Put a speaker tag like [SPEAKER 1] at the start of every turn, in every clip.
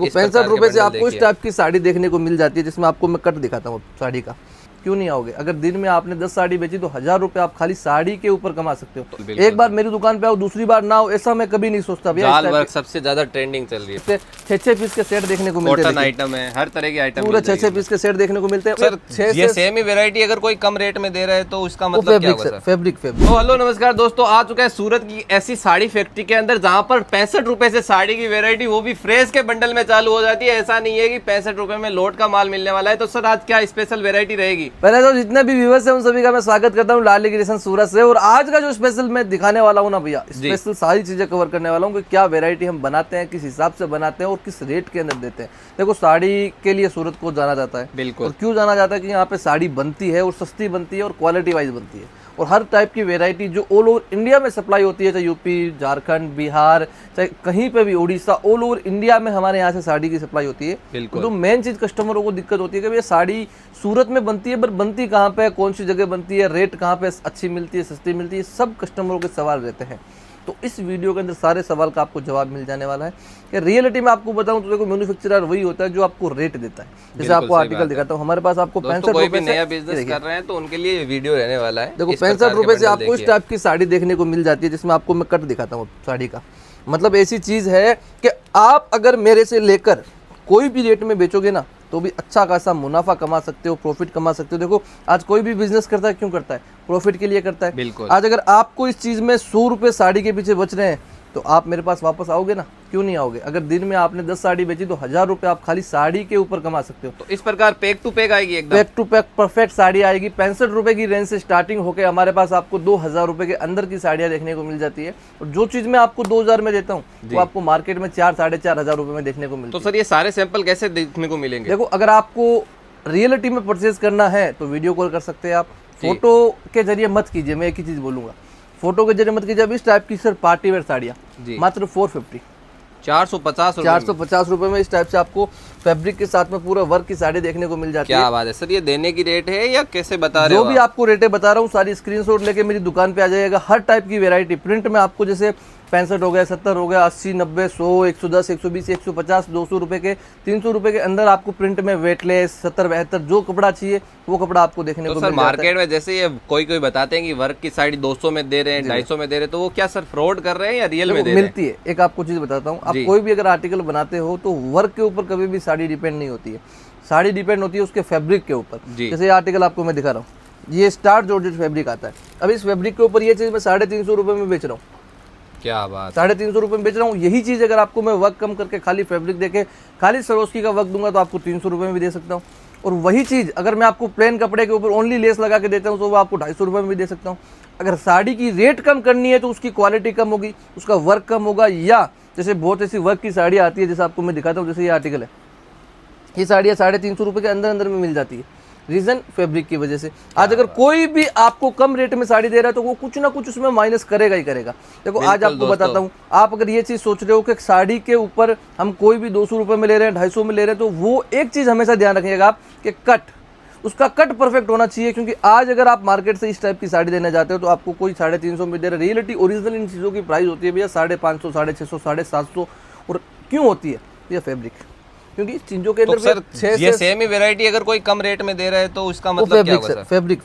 [SPEAKER 1] ₹65 से आपको इस टाइप की साड़ी देखने को मिल जाती है, जिसमें आपको मैं कट दिखाता हूँ साड़ी का। क्यों नहीं आओगे? अगर दिन में आपने 10 साड़ी बेची तो ₹1000 आप खाली साड़ी के ऊपर कमा सकते हो। एक बार मेरी दुकान पे आओ, दूसरी बार ना आओ, ऐसा मैं कभी नहीं सोचता भैया।
[SPEAKER 2] जाल वर्क सबसे ज्यादा ट्रेंडिंग चल रही है।
[SPEAKER 1] 6 पीस के सेट देखने को मिलते हैं,
[SPEAKER 2] आइटम है, हर तरह के आइटम
[SPEAKER 1] पूरे 6 पीस के सेट देखने को मिलते हैं।
[SPEAKER 2] सर ये सेम ही वैरायटी अगर कोई कम रेट में दे रहा है तो उसका मतलब क्या होगा?
[SPEAKER 1] फैब्रिक।
[SPEAKER 2] तो हेलो नमस्कार दोस्तों, आ चुका है सूरत की ऐसी साड़ी फैक्ट्री के अंदर जहां पर ₹65 से साड़ी की वैरायटी, वो भी फ्रेश के बंडल में चालू हो जाती है। ऐसा नहीं है कि ₹65 में लोट का माल मिलने वाला है। तो सर आज क्या स्पेशल वैरायटी रहेगी?
[SPEAKER 1] पहले तो जितने व्यूअर्स हैं उन सभी का मैं स्वागत करता हूं लाली क्रिएशन सूरत से। और आज का जो स्पेशल मैं दिखाने वाला हूं ना भैया, स्पेशल सारी चीजें कवर करने वाला हूं कि क्या वैरायटी हम बनाते हैं, किस हिसाब से बनाते हैं और किस रेट के अंदर देते हैं। देखो, साड़ी के लिए सूरत को जाना जाता है,
[SPEAKER 2] बिल्कुल।
[SPEAKER 1] और क्यों जाना जाता है कि यहाँ पे साड़ी बनती है और सस्ती बनती है और क्वालिटी वाइज बनती है। और हर टाइप की वैरायटी जो ऑल ओवर इंडिया में सप्लाई होती है, चाहे यूपी, झारखंड, बिहार, चाहे कहीं पे भी, उड़ीसा, ऑल ओवर इंडिया में हमारे यहाँ से साड़ी की सप्लाई होती है। तो मेन चीज कस्टमरों को दिक्कत होती है कि भैया साड़ी सूरत में बनती है, पर बनती कहाँ पे, कौन सी जगह बनती है, रेट कहाँ पे अच्छी मिलती है, सस्ती मिलती है, सब कस्टमरों के सवाल रहते हैं। तो इस वीडियो के अंदर सारे सवाल का आपको जवाब मिल जाने वाला है। कि रियलिटी में आपको बताऊं तो देखो, मैन्युफैक्चरर वही होता है जो आपको रेट देता है। जैसे आपको आर्टिकल दिखाता हूँ, हमारे पास आपको ₹65
[SPEAKER 2] नया बिजनेस कर रहे हैं तो उनके लिए वीडियो रहने वाला है।
[SPEAKER 1] देखो, ₹65 से आपको इस टाइप की साड़ी देखने को मिल जाती है, जिसमें आपको मैं कट दिखाता हूँ साड़ी का। मतलब ऐसी चीज है कि आप अगर मेरे से लेकर कोई भी रेट में बेचोगे ना तो भी अच्छा खासा मुनाफा कमा सकते हो, प्रॉफिट कमा सकते हो। देखो, आज कोई भी बिजनेस करता है, क्यों करता है? प्रॉफिट के लिए करता है।
[SPEAKER 2] बिल्कुल।
[SPEAKER 1] आज अगर आपको इस चीज में ₹100 साड़ी के पीछे बच रहे हैं तो आप मेरे पास वापस आओगे ना? क्यों नहीं आओगे? अगर दिन में आपने 10 साड़ी बेची तो ₹1000 आप खाली साड़ी के ऊपर कमा सकते हो।
[SPEAKER 2] तो इस प्रकार पैक टू पैक आएगी, एकदम
[SPEAKER 1] pack two pack perfect sari आएगी। ₹65 की रेंज से स्टार्टिंग होकर हमारे पास आपको ₹2000 के अंदर की साड़ियाँ देखने को मिल जाती है। और जो चीज मैं आपको 2000 में देता हूँ वो आपको मार्केट में 4-4.5 में देखने को मिलती है।
[SPEAKER 2] तो सर ये सारे सैंपल कैसे देखने को मिलेंगे?
[SPEAKER 1] देखो, अगर आपको रियलिटी में परचेज करना है तो वीडियो कॉल कर सकते हैं आप। फोटो के जरिए मत कीजिए, मैं एक ही चीज बोलूंगा, फोटो के जरिए मत कीजिए। अब इस टाइप की सर पार्टी वेयर साड़ियाँ मात्र 450 रुपए में इस टाइप से आपको फैब्रिक के साथ में पूरा वर्क की साड़ी देखने को मिल जाती है।
[SPEAKER 2] क्या बात है सर, ये देने की रेट है या कैसे बता रहे हो?
[SPEAKER 1] जो भी आपको रेटें बता रहा हूँ सारी स्क्रीनशॉट लेके मेरी दुकान पे आ जाइएगा। हर टाइप की वैरायटी प्रिंट में आपको, जैसे 65 हो गया, 70 हो गया, 80, 90, 100, 110, 120, 150, ₹200 के, ₹300 के अंदर आपको प्रिंट में वेटलेस 70-72 जो कपड़ा चाहिए वो कपड़ा आपको देखने को मिल जाता है।
[SPEAKER 2] मार्केट में जैसे ये कोई बताते हैं कि वर्क की साड़ी 200 में दे रहे हैं, 250 में दे रहे हैं, तो वो क्या सर फ्रॉड कर रहे हैं या रियल में दे रहे हैं?
[SPEAKER 1] मिलती है। एक आपको चीज बताता हूँ, आप कोई भी अगर आर्टिकल बनाते हो तो वर्क के ऊपर कभी भी साड़ी डिपेंड नहीं होती है। साड़ी डिपेंड होती है उसके फैब्रिक के ऊपर। जैसे ये आर्टिकल आपको मैं दिखा रहा हूँ, ये स्टार जॉर्जेट फैब्रिक आता है। अब इस फैब्रिक के ऊपर ये चीज मैं ₹350 में बेच रहा हूँ।
[SPEAKER 2] क्या बात,
[SPEAKER 1] ₹350 में बेच रहा हूँ। यही चीज अगर आपको मैं वर्क कम करके खाली फैब्रिक देके खाली सरोस्की का वर्क दूंगा तो आपको ₹300 में भी दे सकता हूँ। और वही चीज अगर मैं आपको प्लेन कपड़े के ऊपर ओनली लेस लगा के देता हूँ तो वो आपको ₹250 में भी दे सकता हूँ। अगर साड़ी की रेट कम करनी है तो उसकी क्वालिटी कम होगी, उसका वर्क कम होगा। या जैसे बहुत ऐसी वर्क की साड़ी आती है, जैसे आपको मैं दिखाता हूँ, जैसे ये आर्टिकल है, ये साड़ियाँ ₹350 के अंदर में मिल जाती है। रीजन फैब्रिक की वजह से। आज अगर कोई भी आपको कम रेट में साड़ी दे रहा है तो वो कुछ ना कुछ उसमें माइनस करेगा ही करेगा। देखो, आज आपको बताता हूँ, आप अगर ये चीज सोच रहे हो कि साड़ी के ऊपर हम कोई भी ₹200 में ले रहे हैं, 250 में ले रहे हैं, तो वो एक चीज हमेशा ध्यान रखिएगा आप कि कट, उसका कट परफेक्ट होना चाहिए। क्योंकि आज अगर आप मार्केट से इस टाइप की साड़ी देने जाते हो तो आपको कोई 350 में दे रहा है। रियलिटी ओरिजिनल इन चीज़ों की प्राइस होती है भैया 550, 650, 750। और क्यों होती है? ये फैब्रिक, क्योंकि चीजों के अंदर
[SPEAKER 2] ये सेम ही वैरायटी अगर कोई कम रेट में दे रहा है तो उसका मतलब क्या होगा?
[SPEAKER 1] फैब्रिक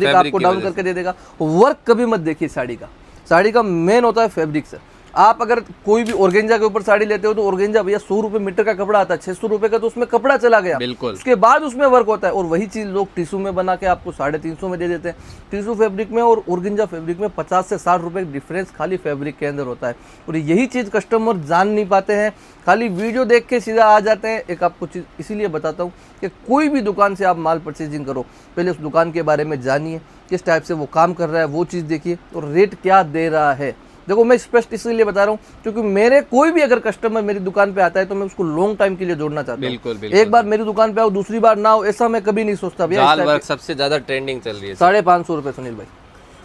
[SPEAKER 1] आपको डाउन करके दे देगा। वर्क कभी मत देखिए साड़ी का मेन होता है फैब्रिक से। आप अगर कोई भी ऑर्गेंजा के ऊपर साड़ी लेते हो तो ऑर्गेंजा भैया ₹100 मीटर का कपड़ा आता है, ₹600 का तो उसमें कपड़ा चला गया,
[SPEAKER 2] बिल्कुल।
[SPEAKER 1] उसके बाद उसमें वर्क होता है। और वही चीज लोग टिश्यू में बना के आपको ₹350 में दे देते हैं। टिश्यू फैब्रिक में और ऑर्गेंजा फैब्रिक में 50 से 60 रुपए डिफरेंस खाली फैब्रिक के अंदर होता है। और यही चीज कस्टमर जान नहीं पाते हैं, खाली वीडियो देख के सीधा आ जाते हैं। एक आपको चीज इसीलिए बताता हूँ कि कोई भी दुकान से आप माल परचेजिंग करो, पहले उस दुकान के बारे में जानिए, किस टाइप से वो काम कर रहा है वो चीज़ देखिए, और रेट क्या दे रहा है। देखो, मैं स्पष्ट इसलिए बता रहा हूँ क्योंकि मेरे कोई भी अगर कस्टमर मेरी दुकान पे आता है तो मैं उसको लॉन्ग टाइम के लिए जोड़ना चाहता हूँ।
[SPEAKER 2] बिल्कुल।
[SPEAKER 1] एक बार मेरी दुकान पे आओ, दूसरी बार ना आओ, ऐसा मैं कभी नहीं सोचता भैया।
[SPEAKER 2] जाल वर्क सबसे ज्यादा ट्रेंडिंग चल रही है।
[SPEAKER 1] ₹550 सुनील भाई,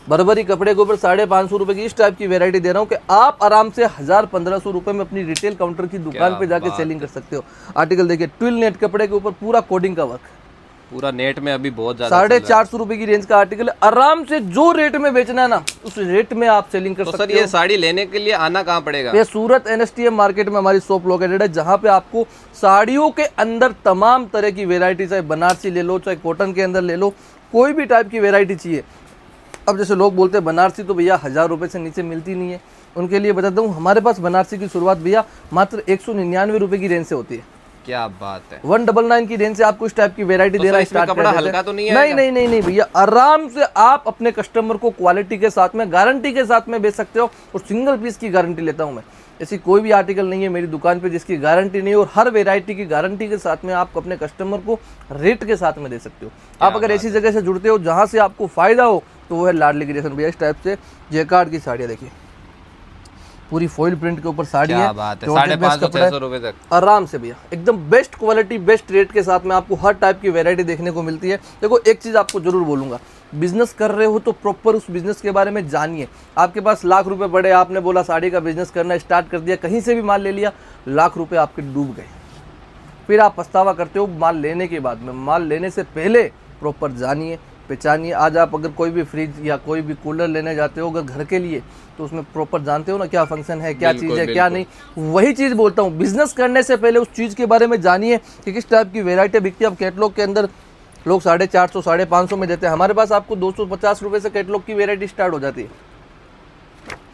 [SPEAKER 1] बर्बरी कपड़े के ऊपर ₹550 की इस टाइप की वैरायटी दे रहा हूँ कि आप आराम से 1000-1500 में अपनी रिटेल काउंटर की दुकान पे जाके सेलिंग कर सकते हो। आर्टिकल देखिए, ट्विल नेट कपड़े के ऊपर पूरा कोडिंग का वर्क,
[SPEAKER 2] पूरा नेट में अभी बहुत ज्यादा चल रहा है।
[SPEAKER 1] 450 रुपए की रेंज का आर्टिकल है। आराम से जो रेट में बेचना है ना उस रेट में आप सेलिंग कर
[SPEAKER 2] तो
[SPEAKER 1] सकते
[SPEAKER 2] सर
[SPEAKER 1] हो।
[SPEAKER 2] ये साड़ी लेने के लिए आना कहाँ पड़ेगा?
[SPEAKER 1] ये सूरत NSTM मार्केट में हमारी शॉप लोकेटेड है, जहां पे आपको साड़ियों के अंदर तमाम तरह की वेरायटी, चाहे बनारसी ले लो, चाहे कॉटन के अंदर ले लो, कोई भी टाइप की वेरायटी चाहिए। अब जैसे लोग बोलते हैं बनारसी तो भैया 1000 रुपये से नीचे मिलती नहीं है, उनके लिए बताता हूँ हमारे पास बनारसी की शुरुआत भैया मात्र 199 रुपये की रेंज से होती है।
[SPEAKER 2] क्या बात है।
[SPEAKER 1] 199 की रेंज से आपको इस टाइप की वेरायटी देना स्टार्ट
[SPEAKER 2] कपड़ा हल्का तो नहीं है?
[SPEAKER 1] नहीं भैया, आराम से आप अपने कस्टमर को क्वालिटी के साथ में, गारंटी के साथ में बेच सकते हो। और सिंगल पीस की गारंटी लेता हूं मैं। ऐसी कोई भी आर्टिकल नहीं है मेरी दुकान पे जिसकी गारंटी नहीं है, और हर वेरायटी की गारंटी के साथ में आप अपने कस्टमर को रेट के साथ में दे सकते हो। आप अगर ऐसी जगह से जुड़ते हो जहां से आपको फायदा हो तो वो है लाडली क्रिएशन भैया। इस टाइप से जैकार्ड की साड़ियाँ देखिए, पूरी फॉइल प्रिंट के ऊपर साड़ी है।
[SPEAKER 2] 550-600 रुपए तक
[SPEAKER 1] आराम से भैया, एकदम बेस्ट क्वालिटी बेस्ट रेट के साथ में आपको हर टाइप की वैरायटी देखने को मिलती है। देखो एक चीज़ आपको जरूर बोलूंगा, बिजनेस कर रहे हो तो प्रॉपर उस बिजनेस के बारे में जानिए। आपके पास लाख रुपए पड़े, आपने बोला साड़ी का बिजनेस करना स्टार्ट कर दिया, कहीं से भी माल ले लिया, लाख रुपए आपके डूब गए। फिर आप पछतावा करते हो माल लेने के बाद में। माल लेने से पहले प्रॉपर जानिए, पहचानिए। आज आप अगर कोई भी फ्रिज या कोई भी कूलर लेने जाते हो अगर घर के लिए, तो उसमें प्रॉपर जानते हो ना क्या फंक्शन है, क्या चीज़ है, क्या नहीं। वही चीज़ बोलता हूँ, बिजनेस करने से पहले उस चीज़ के बारे में जानिए कि किस टाइप की वेरायटी बिकती है। अब कैटलॉग के अंदर लोग 450 550 में देते हैं, हमारे पास आपको 250 रुपये से कैटलॉग की वेरायटी स्टार्ट हो जाती है।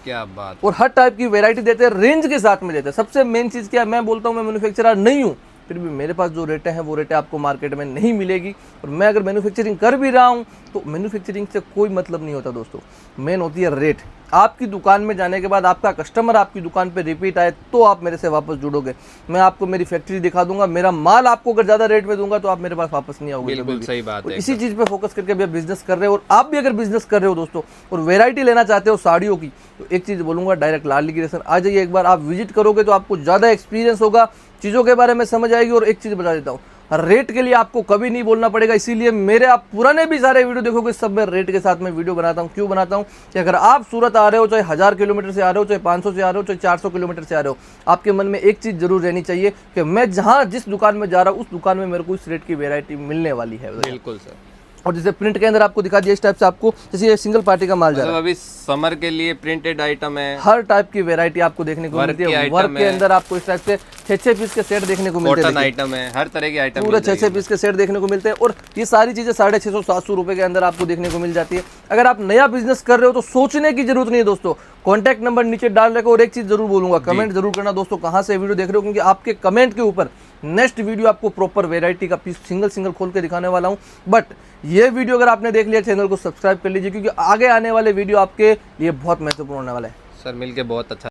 [SPEAKER 2] क्या बात।
[SPEAKER 1] और हर टाइप की वेरायटी देते हैं, रेंज के साथ में देते हैं। सबसे मेन चीज़ क्या है, मैं बोलता हूँ मैं मैन्युफैक्चरर नहीं हूँ, फिर भी मेरे पास जो रेटें हैं वो रेटें आपको मार्केट में नहीं मिलेगी। और मैं अगर मैन्युफैक्चरिंग कर भी रहा हूँ तो मैन्युफैक्चरिंग से कोई मतलब नहीं होता दोस्तों, मेन होती है रेट। आपकी दुकान में जाने के बाद आपका कस्टमर आपकी दुकान पे रिपीट आए तो आप मेरे से वापस जुड़ोगे। मैं आपको मेरी फैक्ट्री दिखा दूंगा, मेरा माल आपको अगर ज़्यादा रेट में दूंगा तो आप मेरे पास वापस नहीं आओगे।
[SPEAKER 2] बिल्कुल सही बात है।
[SPEAKER 1] इसी चीज़ पे फोकस करके भैया बिजनेस कर रहे हो। और आप भी अगर बिजनेस कर रहे हो दोस्तों और वेरायटी लेना चाहते हो साड़ियों की, तो एक चीज़ बोलूँगा, डायरेक्ट लाडली क्रिएशन आ जाइए। एक बार आप विजिट करोगे तो आपको ज़्यादा एक्सपीरियंस होगा, चीज़ों के बारे में समझ आएगी। और एक चीज़ बता देता हूँ, रेट के लिए आपको कभी नहीं बोलना पड़ेगा। इसीलिए मेरे आप पुराने भी सारे वीडियो देखोगे, सब मैं रेट के साथ में वीडियो बनाता हूँ। क्यों बनाता हूँ कि अगर आप सूरत आ रहे हो, चाहे 1000 किलोमीटर से आ रहे हो, चाहे 500 से आ रहे हो, चाहे 400 किलोमीटर से आ रहे हो, आपके मन में एक चीज़ जरूर रहनी चाहिए कि मैं जहाँ जिस दुकान में जा रहा हूँ उस दुकान में मेरे को इस रेट की वेरायटी मिलने वाली है।
[SPEAKER 2] बिल्कुल सर।
[SPEAKER 1] और जैसे प्रिंट के अंदर आपको दिखा दिया, इस टाइप से आपको जैसे ये सिंगल पार्टी का माल जा रहा है,
[SPEAKER 2] अभी समर के लिए प्रिंटेड आइटम है,
[SPEAKER 1] हर टाइप की वेरायटी आपको देखने को मिलती है। वर्क के अंदर आपको इस टाइप से 6-6 पीस के सेट देखने को मिलते हैं।
[SPEAKER 2] कॉटन आइटम है, हर तरह के आइटम
[SPEAKER 1] पूरे 6-6 पीस के सेट देखने को मिलते हैं। और ये सारी चीजें 650-700 रुपए के अंदर आपको देखने को मिल जाती है। अगर आप नया बिजनेस कर रहे हो तो सोचने की जरूरत नहीं है दोस्तों, कॉन्टैक्ट नंबर नीचे डाल रखो। और एक चीज जरूर बोलूंगा, कमेंट जरूर करना दोस्तों कहाँ से वीडियो देख रहे हो, क्योंकि आपके कमेंट के ऊपर नेक्स्ट वीडियो आपको प्रॉपर वेरायटी का पीस सिंगल खोल के दिखाने वाला हूं। बट ये वीडियो अगर आपने देख लिया, चैनल को सब्सक्राइब कर लीजिए, क्योंकि आगे आने वाले वीडियो आपके लिए बहुत महत्वपूर्ण होने वाला है।
[SPEAKER 2] सर मिलके बहुत अच्छा